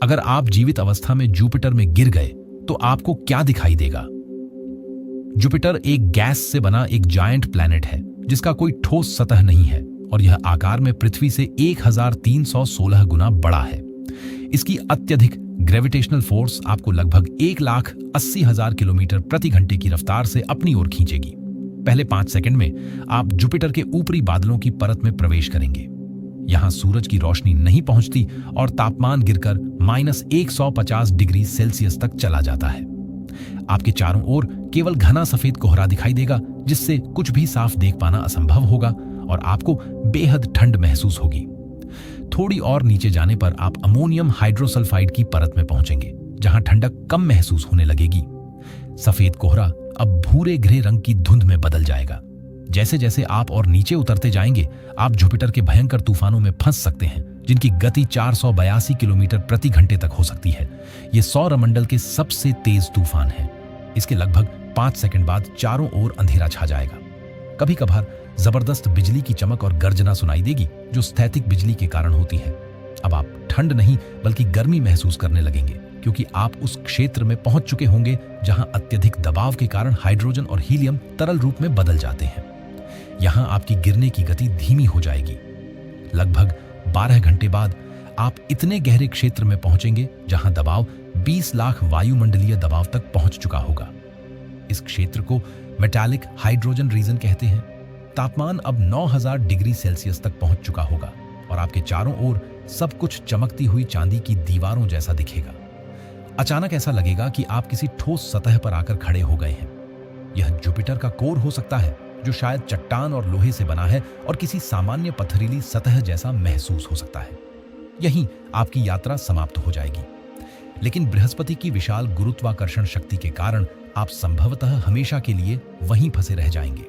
अगर आप जीवित अवस्था में जुपिटर में गिर गए तो आपको क्या दिखाई देगा? जुपिटर एक गैस से बना एक जायंट प्लैनेट है जिसका कोई ठोस सतह नहीं है और यह आकार में पृथ्वी से 1316 गुना बड़ा है। इसकी अत्यधिक ग्रेविटेशनल फोर्स आपको लगभग 1,80,000 किलोमीटर प्रति घंटे की रफ्तार से अपनी ओर खींचेगी। पहले 5 सेकंड में आप जुपिटर के ऊपरी बादलों की परत में प्रवेश करेंगे। यहां सूरज की रोशनी नहीं पहुंचती और तापमान गिरकर -150 डिग्री सेल्सियस तक चला जाता है। आपके चारों ओर केवल घना सफेद कोहरा दिखाई देगा जिससे कुछ भी साफ देख पाना असंभव होगा और आपको बेहद ठंड महसूस होगी। थोड़ी और नीचे जाने पर आप अमोनियम हाइड्रोसल्फाइड की परत में पहुंचेंगे जहां ठंडक कम महसूस होने लगेगी। सफेद कोहरा अब भूरे ग्रे रंग की धुंध में बदल जाएगा। जैसे जैसे आप और नीचे उतरते जाएंगे आप जुपिटर के भयंकर तूफानों में फंस सकते हैं जिनकी गति 482 किलोमीटर प्रति घंटे तक हो सकती है। ये सौरमंडल के सबसे तेज तूफान है। इसके लगभग 5 सेकंड बाद चारों ओर अंधेरा छा जाएगा। कभी कभार जबरदस्त बिजली की चमक और गर्जना सुनाई देगी जो स्थैतिक बिजली के कारण होती है। अब आप ठंड नहीं बल्कि गर्मी महसूस करने लगेंगे क्योंकि आप उस क्षेत्र में पहुंच चुके होंगे जहां अत्यधिक दबाव के कारण हाइड्रोजन और हीलियम तरल रूप में बदल जाते हैं। यहां आपकी गिरने की गति धीमी हो जाएगी। लगभग 12 घंटे बाद आप इतने गहरे क्षेत्र में पहुंचेंगे जहां दबाव 20 लाख वायुमंडलीय दबाव तक पहुंच चुका होगा। इस क्षेत्र को मेटालिक हाइड्रोजन रीजन कहते हैं। तापमान अब 9000 डिग्री सेल्सियस तक पहुंच चुका होगा और आपके चारों ओर सब कुछ चमकती हुई चांदी की दीवारों जैसा दिखेगा। अचानक ऐसा लगेगा कि आप किसी ठोस सतह पर आकर खड़े हो गए हैं। यह जुपिटर का कोर हो सकता है जो शायद चट्टान और लोहे से बना है और किसी सामान्य पथरीली सतह जैसा महसूस हो सकता है। यहीं आपकी यात्रा समाप्त हो जाएगी। लेकिन बृहस्पति की विशाल गुरुत्वाकर्षण शक्ति के कारण आप संभवतः हमेशा के लिए वहीं फंसे रह जाएंगे।